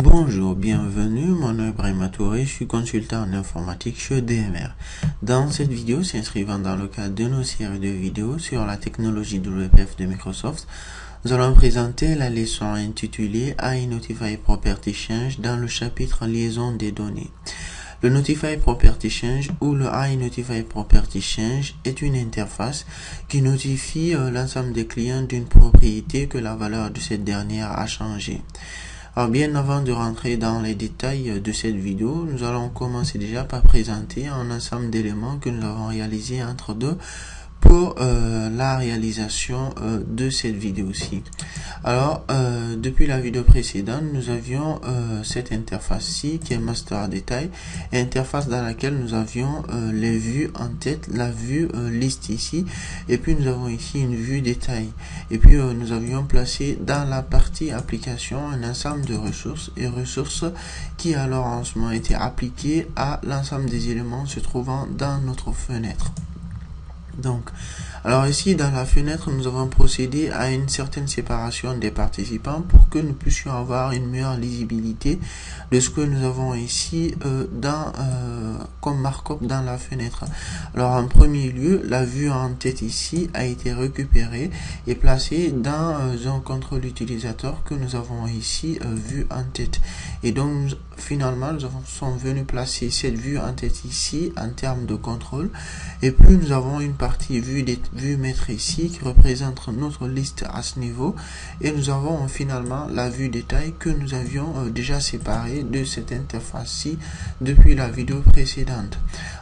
Bonjour, bienvenue, mon nom est Ibrahima Touré, je suis consultant en informatique chez DMR. Dans cette vidéo, s'inscrivant dans le cadre de nos séries de vidéos sur la technologie WPF de Microsoft, nous allons présenter la leçon intitulée iNotify Property Change dans le chapitre liaison des données. Le Notify Property Change ou le iNotify Property Change est une interface qui notifie l'ensemble des clients d'une propriété que la valeur de cette dernière a changé. Alors bien avant de rentrer dans les détails de cette vidéo, nous allons commencer déjà par présenter un ensemble d'éléments que nous avons réalisés entre deux pour la réalisation de cette vidéo-ci. Alors, depuis la vidéo précédente, nous avions cette interface-ci qui est Master Détail, interface dans laquelle nous avions les vues en tête, la vue liste ici, et puis nous avons ici une vue détail. Et puis nous avions placé dans la partie application un ensemble de ressources et ressources qui alors en ce moment étaient appliquées à l'ensemble des éléments se trouvant dans notre fenêtre. Donc, alors ici dans la fenêtre, nous avons procédé à une certaine séparation des participants pour que nous puissions avoir une meilleure lisibilité de ce que nous avons ici comme markup dans la fenêtre. Alors en premier lieu, la vue en tête ici a été récupérée et placée dans un contrôle utilisateur que nous avons ici vue en tête. Et donc finalement, nous sommes venus placer cette vue en tête ici en termes de contrôle. Et puis nous avons une partie vue maître ici qui représente notre liste à ce niveau, et nous avons finalement la vue détail que nous avions déjà séparée de cette interface-ci depuis la vidéo précédente.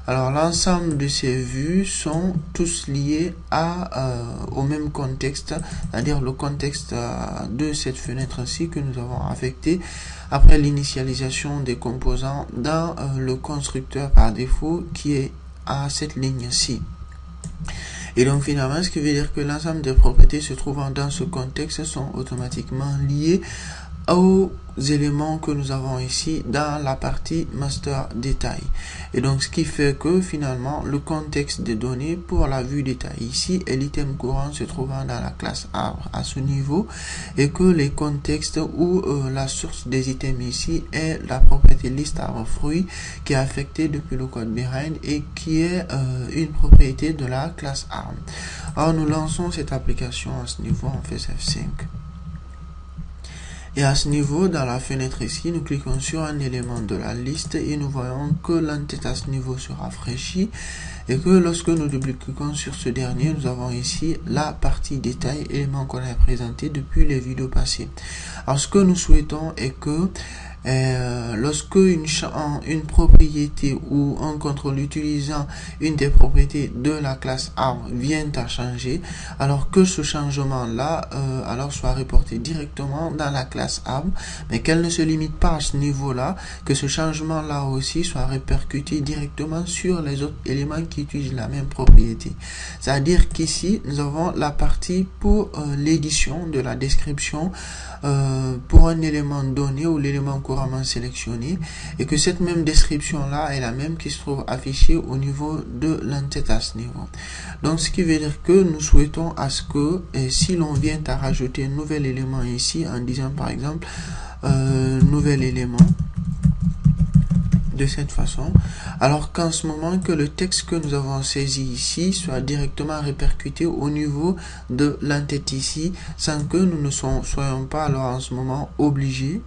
Alors l'ensemble de ces vues sont tous liés au même contexte, c'est-à-dire le contexte de cette fenêtre-ci que nous avons affecté après l'initialisation des composants dans le constructeur par défaut qui est à cette ligne-ci. Et donc finalement, ce qui veut dire que l'ensemble des propriétés se trouvant dans ce contexte sont automatiquement liées aux éléments que nous avons ici dans la partie master détail. Et donc ce qui fait que finalement le contexte des données pour la vue détail ici est l'item courant se trouvant dans la classe arbre à ce niveau, et que les contextes ou la source des items ici est la propriété liste arbre fruit qui est affectée depuis le code behind et qui est une propriété de la classe arbre. Alors nous lançons cette application à ce niveau, on fait F5. Et à ce niveau, dans la fenêtre ici, nous cliquons sur un élément de la liste et nous voyons que l'entête à ce niveau se rafraîchit et que lorsque nous double-cliquons sur ce dernier, nous avons ici la partie détail, élément qu'on a présenté depuis les vidéos passées. Alors ce que nous souhaitons est que lorsque une propriété ou un contrôle utilisant une des propriétés de la classe arbre vient à changer, alors que ce changement là soit reporté directement dans la classe arbre, mais qu'elle ne se limite pas à ce niveau là, que ce changement là aussi soit répercuté directement sur les autres éléments qui utilisent la même propriété. C'est à dire qu'ici nous avons la partie pour l'édition de la description pour un élément donné ou l'élément couramment sélectionné, et que cette même description là est la même qui se trouve affichée au niveau de l'entête à ce niveau. Donc ce qui veut dire que nous souhaitons à ce que si l'on vient à rajouter un nouvel élément ici en disant par exemple nouvel élément de cette façon, alors qu'en ce moment que le texte que nous avons saisi ici soit directement répercuté au niveau de l'entête ici, sans que nous ne soyons pas alors en ce moment obligés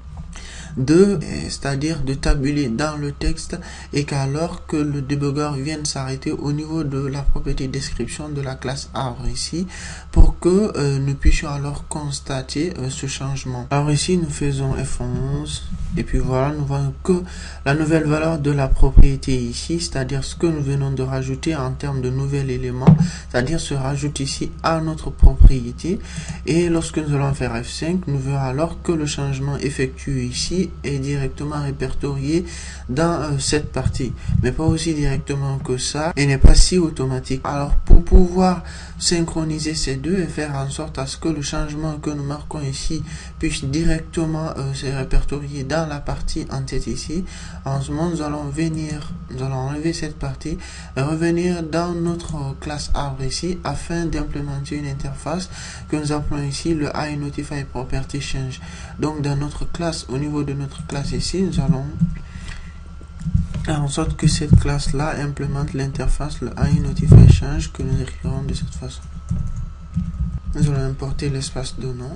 c'est-à-dire de tabuler dans le texte, et qu'alors que le débugger vienne s'arrêter au niveau de la propriété description de la classe arbre ici, pour que nous puissions alors constater ce changement. Alors ici nous faisons F11 Et puis voilà, nous voyons que la nouvelle valeur de la propriété ici, c'est-à-dire ce que nous venons de rajouter en termes de nouvel élément, c'est-à-dire se rajoute ici à notre propriété. Et lorsque nous allons faire F5, nous verrons alors que le changement effectué ici est directement répertorié dans cette partie. Mais pas aussi directement que ça, et n'est pas si automatique. Alors pour pouvoir synchroniser ces deux et faire en sorte à ce que le changement que nous marquons ici puisse directement se répertorier dans la partie en tête ici, en ce moment nous allons enlever cette partie et revenir dans notre classe arbre ici afin d'implémenter une interface que nous appelons ici le iNotifyPropertyChange. Donc dans notre classe, au niveau de notre classe ici, nous allons faire en sorte que cette classe là implémente l'interface le iNotifyChange que nous écrirons de cette façon. Nous allons importer l'espace de nom.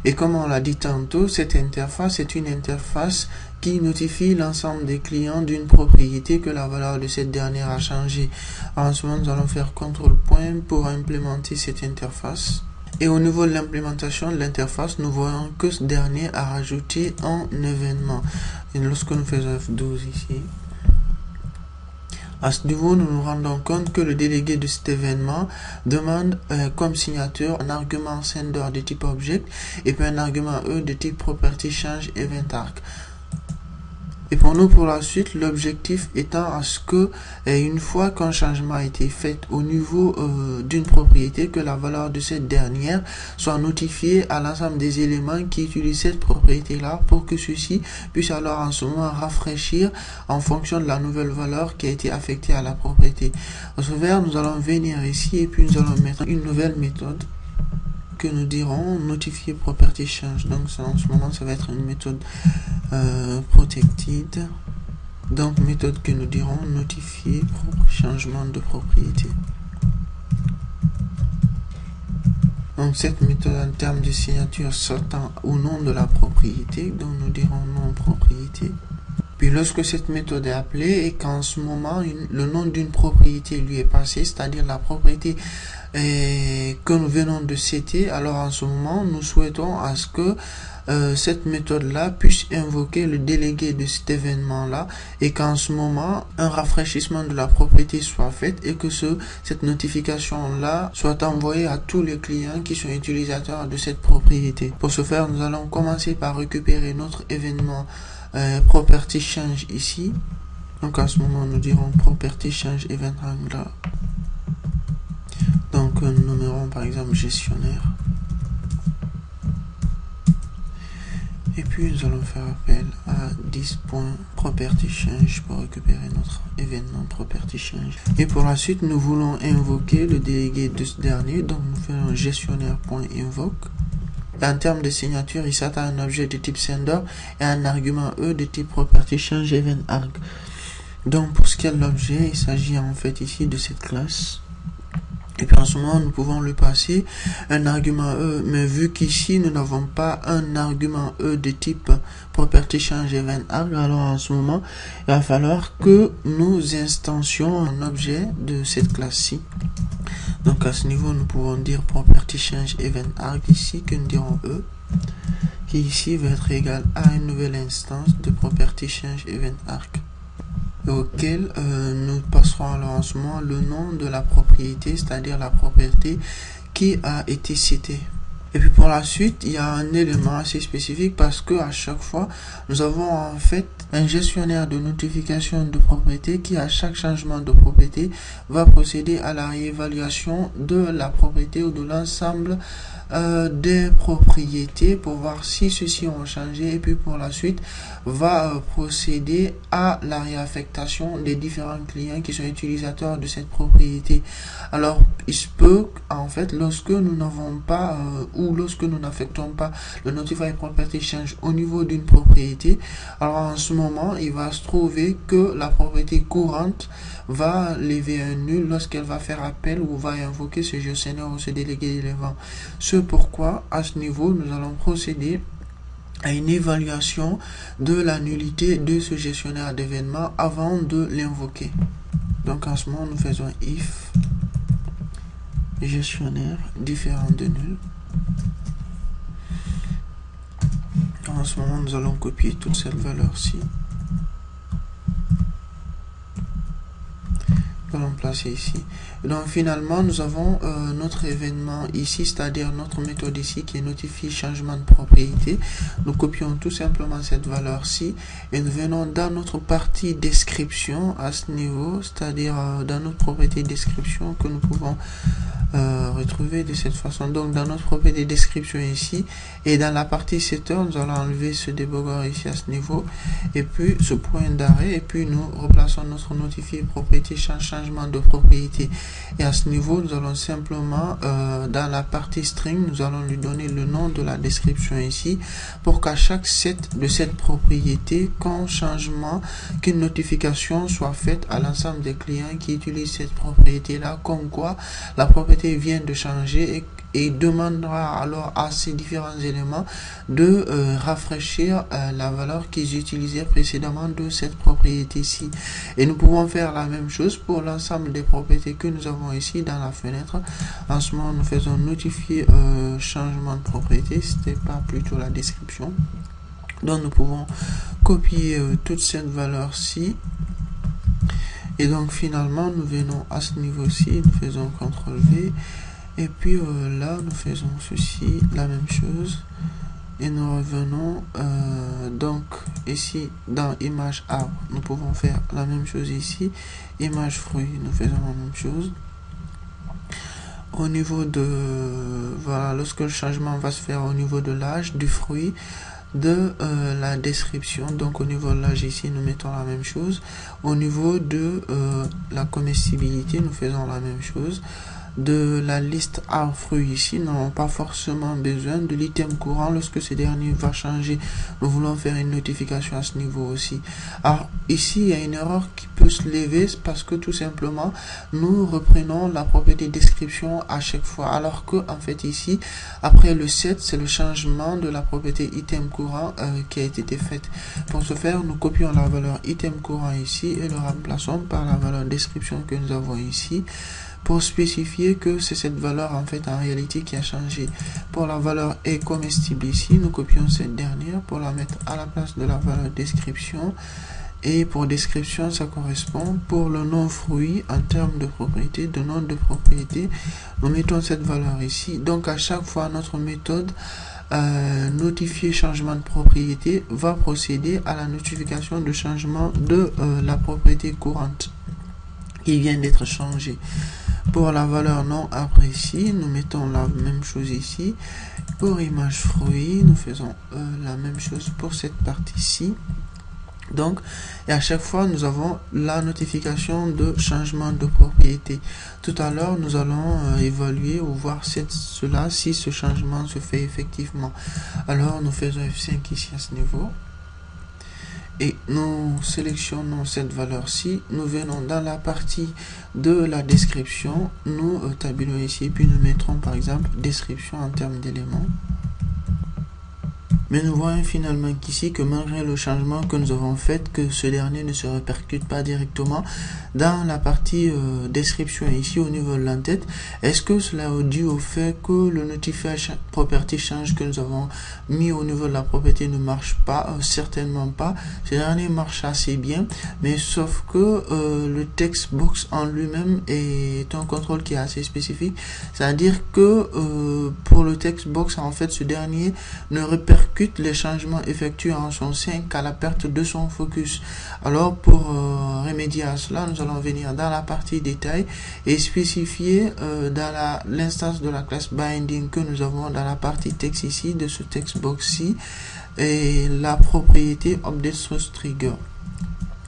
Et comme on l'a dit tantôt, cette interface est une interface qui notifie l'ensemble des clients d'une propriété que la valeur de cette dernière a changé. En ce moment, nous allons faire CTRL- pour implémenter cette interface. Et au niveau de l'implémentation de l'interface, nous voyons que ce dernier a rajouté un événement. Et lorsque nous faisons F12 ici, à ce niveau, nous nous rendons compte que le délégué de cet événement demande comme signature un argument sender de type object et puis un argument E de type propertyChangeEventArg. Et pour nous, pour la suite, l'objectif étant à ce que, une fois qu'un changement a été fait au niveau d'une propriété, que la valeur de cette dernière soit notifiée à l'ensemble des éléments qui utilisent cette propriété-là pour que ceux-ci puissent alors en ce moment rafraîchir en fonction de la nouvelle valeur qui a été affectée à la propriété. Au travers, nous allons venir ici et puis nous allons mettre une nouvelle méthode que nous dirons notifier property change. Donc en ce moment ça va être une méthode protected, donc méthode que nous dirons notifier changement de propriété. Donc cette méthode en termes de signature sortant au nom de la propriété, donc nous dirons nom propriété. Puis lorsque cette méthode est appelée et qu'en ce moment le nom d'une propriété lui est passé, c'est-à-dire la propriété que nous venons de citer, alors en ce moment nous souhaitons à ce que cette méthode-là puisse invoquer le délégué de cet événement-là et qu'en ce moment un rafraîchissement de la propriété soit fait et que cette notification-là soit envoyée à tous les clients qui sont utilisateurs de cette propriété. Pour ce faire, nous allons commencer par récupérer notre événement property change ici. Donc à ce moment nous dirons property change event handler. Donc nous nommerons par exemple gestionnaire. Et puis nous allons faire appel à 10.propertyChange pour récupérer notre événement propertyChange. Et pour la suite, nous voulons invoquer le délégué de ce dernier. Donc nous faisons gestionnaire.invoke. En termes de signature, il s'attend à un objet de type sender et un argument E de type propertyChangeEventArg. Donc pour ce qui est de l'objet, il s'agit en fait ici de cette classe. Et puis en ce moment, nous pouvons lui passer un argument E, mais vu qu'ici, nous n'avons pas un argument E de type propertyChangeEventArg, alors en ce moment, il va falloir que nous instancions un objet de cette classe-ci. Donc à ce niveau, nous pouvons dire propertyChangeEventArg ici, que nous dirons E, qui ici va être égal à une nouvelle instance de propertyChangeEventArg. Auquel nous passerons alors en ce moment le nom de la propriété, c'est-à-dire la propriété qui a été citée. Et puis pour la suite, il y a un élément assez spécifique parce que à chaque fois, nous avons en fait un gestionnaire de notification de propriété qui à chaque changement de propriété va procéder à la réévaluation de la propriété ou de l'ensemble des propriétés pour voir si ceux-ci ont changé et puis pour la suite va procéder à la réaffectation des différents clients qui sont utilisateurs de cette propriété. Alors il se peut en fait lorsque nous n'avons pas ou lorsque nous n'affectons pas le notify property change au niveau d'une propriété, alors en ce moment il va se trouver que la propriété courante va lever un nul lorsqu'elle va faire appel ou va invoquer ce gestionnaire ou ce délégué d'éléments. Ce pourquoi à ce niveau nous allons procéder à une évaluation de la nullité de ce gestionnaire d'événements avant de l'invoquer. Donc en ce moment nous faisons if gestionnaire différent de nul. en ce moment, nous allons copier toute cette valeur-ci. Nous allons placer ici. Donc finalement, nous avons notre événement ici, c'est-à-dire notre méthode ici qui est notifie changement de propriété. Nous copions tout simplement cette valeur-ci et nous venons dans notre partie description à ce niveau, c'est-à-dire dans notre propriété description que nous pouvons retrouver de cette façon. Donc dans notre propriété description ici et dans la partie setter, nous allons enlever ce débugger ici à ce niveau et puis ce point d'arrêt et puis nous replaçons notre notifié propriété changement de propriété. Et à ce niveau, nous allons simplement, dans la partie string, nous allons lui donner le nom de la description ici, pour qu'à chaque set de cette propriété, qu'un changement, qu'une notification soit faite à l'ensemble des clients qui utilisent cette propriété-là, comme quoi la propriété vient de changer et demandera alors à ces différents éléments de rafraîchir la valeur qu'ils utilisaient précédemment de cette propriété-ci. Et nous pouvons faire la même chose pour l'ensemble des propriétés que nous avons ici dans la fenêtre. En ce moment, nous faisons notifier changement de propriété, c'était pas plutôt la description. Donc nous pouvons copier toute cette valeur-ci. Et donc finalement, nous venons à ce niveau-ci, nous faisons CTRL-V. Et puis là, nous faisons ceci, la même chose. Et nous revenons donc ici dans image arbre. Nous pouvons faire la même chose ici. Image fruit, nous faisons la même chose. Au niveau de, voilà, lorsque le changement va se faire au niveau de l'âge du fruit, de la description, donc au niveau de l'âge ici nous mettons la même chose. Au niveau de la comestibilité, nous faisons la même chose. De la liste arbre fruit ici, nous n'avons pas forcément besoin de l'item courant. Lorsque ce dernier va changer, nous voulons faire une notification à ce niveau aussi. Alors ici il y a une erreur qui peut se lever parce que tout simplement nous reprenons la propriété description à chaque fois, alors que en fait ici après le set c'est le changement de la propriété item courant qui a été fait. Pour ce faire, nous copions la valeur item courant ici et le remplaçons par la valeur description que nous avons ici, pour spécifier que c'est cette valeur en fait en réalité qui a changé. Pour la valeur est comestible ici, nous copions cette dernière pour la mettre à la place de la valeur description. Et pour description, ça correspond pour le nom fruit en termes de propriété, de nom de propriété. Nous mettons cette valeur ici. Donc à chaque fois, notre méthode notifier changement de propriété va procéder à la notification de changement de la propriété courante qui vient d'être changée. Pour la valeur non appréciée, nous mettons la même chose ici. Pour image fruit, nous faisons la même chose pour cette partie-ci. Donc, et à chaque fois, nous avons la notification de changement de propriété. Tout à l'heure, nous allons évaluer ou voir cela si ce changement se fait effectivement. Alors, nous faisons F5 ici à ce niveau. Et nous sélectionnons cette valeur-ci, nous venons dans la partie de la description, nous tabulons ici, puis nous mettrons par exemple description en termes d'éléments. Mais nous voyons finalement qu'ici, que malgré le changement que nous avons fait, que ce dernier ne se répercute pas directement dans la partie description ici au niveau de l'entête. Est-ce que cela est dû au fait que le notifier property change que nous avons mis au niveau de la propriété ne marche pas? Certainement pas. Ce dernier marche assez bien, mais sauf que le text box en lui-même est un contrôle qui est assez spécifique. C'est-à-dire que pour le text box, en fait, ce dernier ne répercute les changements effectués en son sein qu'à la perte de son focus. Alors pour remédier à cela, nous allons venir dans la partie détail et spécifier dans l'instance de la classe binding que nous avons dans la partie texte ici de ce text box-ci et la propriété update source trigger.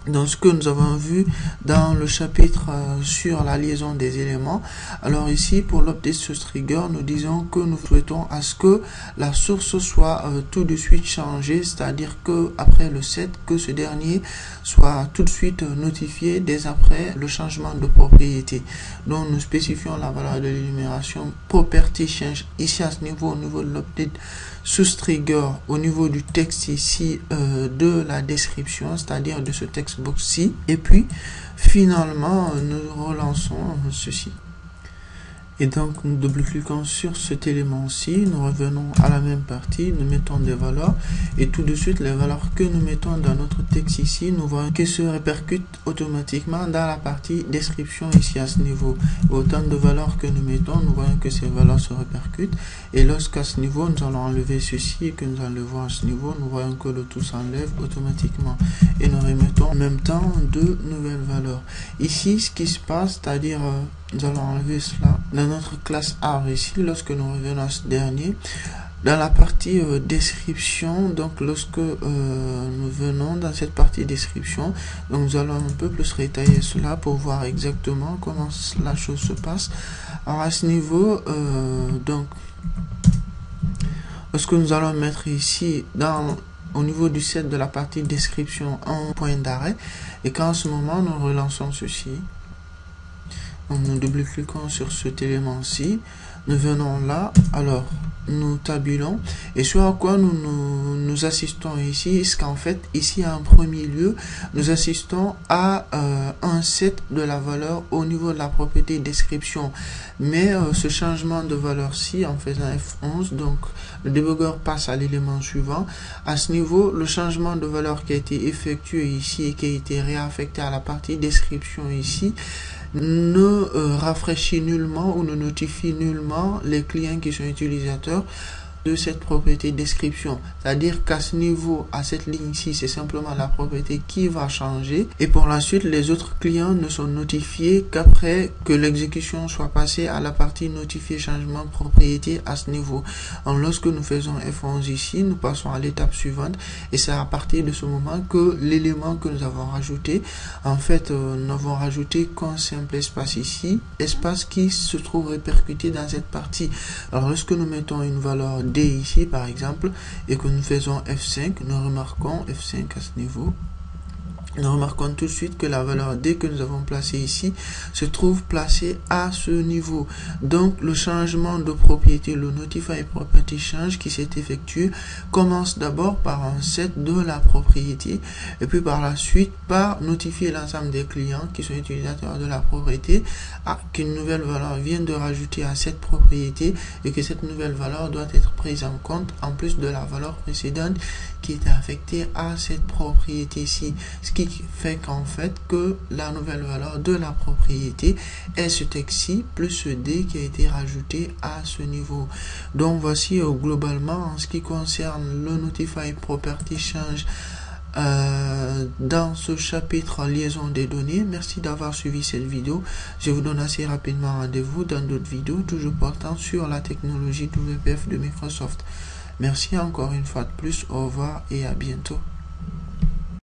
Donc ce que nous avons vu dans le chapitre sur la liaison des éléments. Alors ici pour l'update source trigger, nous disons que nous souhaitons à ce que la source soit tout de suite changée, c'est-à-dire que après le set, que ce dernier soit tout de suite notifié dès après le changement de propriété. Donc nous spécifions la valeur de l'énumération property change ici à ce niveau, au niveau de l'update source trigger, au niveau du texte ici de la description, c'est-à-dire de ce texte box-ci, et puis finalement nous relançons ceci. Et donc, nous double-cliquons sur cet élément-ci, nous revenons à la même partie, nous mettons des valeurs et tout de suite, les valeurs que nous mettons dans notre texte ici, nous voyons qu'elles se répercutent automatiquement dans la partie description ici à ce niveau. Et autant de valeurs que nous mettons, nous voyons que ces valeurs se répercutent. Et lorsqu'à ce niveau, nous allons enlever ceci et que nous enlevons à ce niveau, nous voyons que le tout s'enlève automatiquement. Et nous remettons en même temps deux nouvelles valeurs. Ici, ce qui se passe, c'est-à-dire... nous allons enlever cela dans notre classe art ici, lorsque nous revenons à ce dernier, dans la partie description. Donc lorsque nous venons dans cette partie description, donc nous allons un peu plus rétailler cela pour voir exactement comment la chose se passe. Alors à ce niveau, donc lorsque nous allons mettre ici au niveau du set de la partie description un point d'arrêt, et qu'en ce moment nous relançons ceci. Donc, nous double-cliquons sur cet élément-ci, nous venons là, alors nous tabulons, et sur à quoi nous assistons ici, c'est qu'en fait, ici en premier lieu, nous assistons à un set de la valeur au niveau de la propriété description. Mais ce changement de valeur-ci, en faisant F11, donc le débugger passe à l'élément suivant. À ce niveau, le changement de valeur qui a été effectué ici et qui a été réaffecté à la partie description ici, ne rafraîchit nullement ou ne notifie nullement les clients qui sont utilisateurs de cette propriété description. C'est-à-dire qu'à ce niveau, à cette ligne-ci, c'est simplement la propriété qui va changer. Et pour la suite, les autres clients ne sont notifiés qu'après que l'exécution soit passée à la partie notifier changement de propriété à ce niveau. Alors, lorsque nous faisons F11 ici, nous passons à l'étape suivante. Et c'est à partir de ce moment que l'élément que nous avons rajouté, en fait, nous n'avons rajouté qu'un simple espace ici, espace qui se trouve répercuté dans cette partie. Alors, lorsque nous mettons une valeur D ici par exemple et que nous faisons F5, nous remarquons F5 à ce niveau. Nous remarquons tout de suite que la valeur D que nous avons placée ici se trouve placée à ce niveau. Donc le changement de propriété, le Notify Property Change qui s'est effectué, commence d'abord par un set de la propriété et puis par la suite par notifier l'ensemble des clients qui sont utilisateurs de la propriété qu'une nouvelle valeur vient de rajouter à cette propriété et que cette nouvelle valeur doit être prise en compte en plus de la valeur précédente qui était affectée à cette propriété-ci. Ce qui fait qu'en fait que la nouvelle valeur de la propriété est ce texte-ci plus ce D qui a été rajouté à ce niveau. Donc voici globalement en ce qui concerne le Notify Property Change dans ce chapitre liaison des données. Merci d'avoir suivi cette vidéo. Je vous donne assez rapidement rendez-vous dans d'autres vidéos toujours portant sur la technologie WPF de Microsoft. Merci encore une fois de plus, au revoir et à bientôt.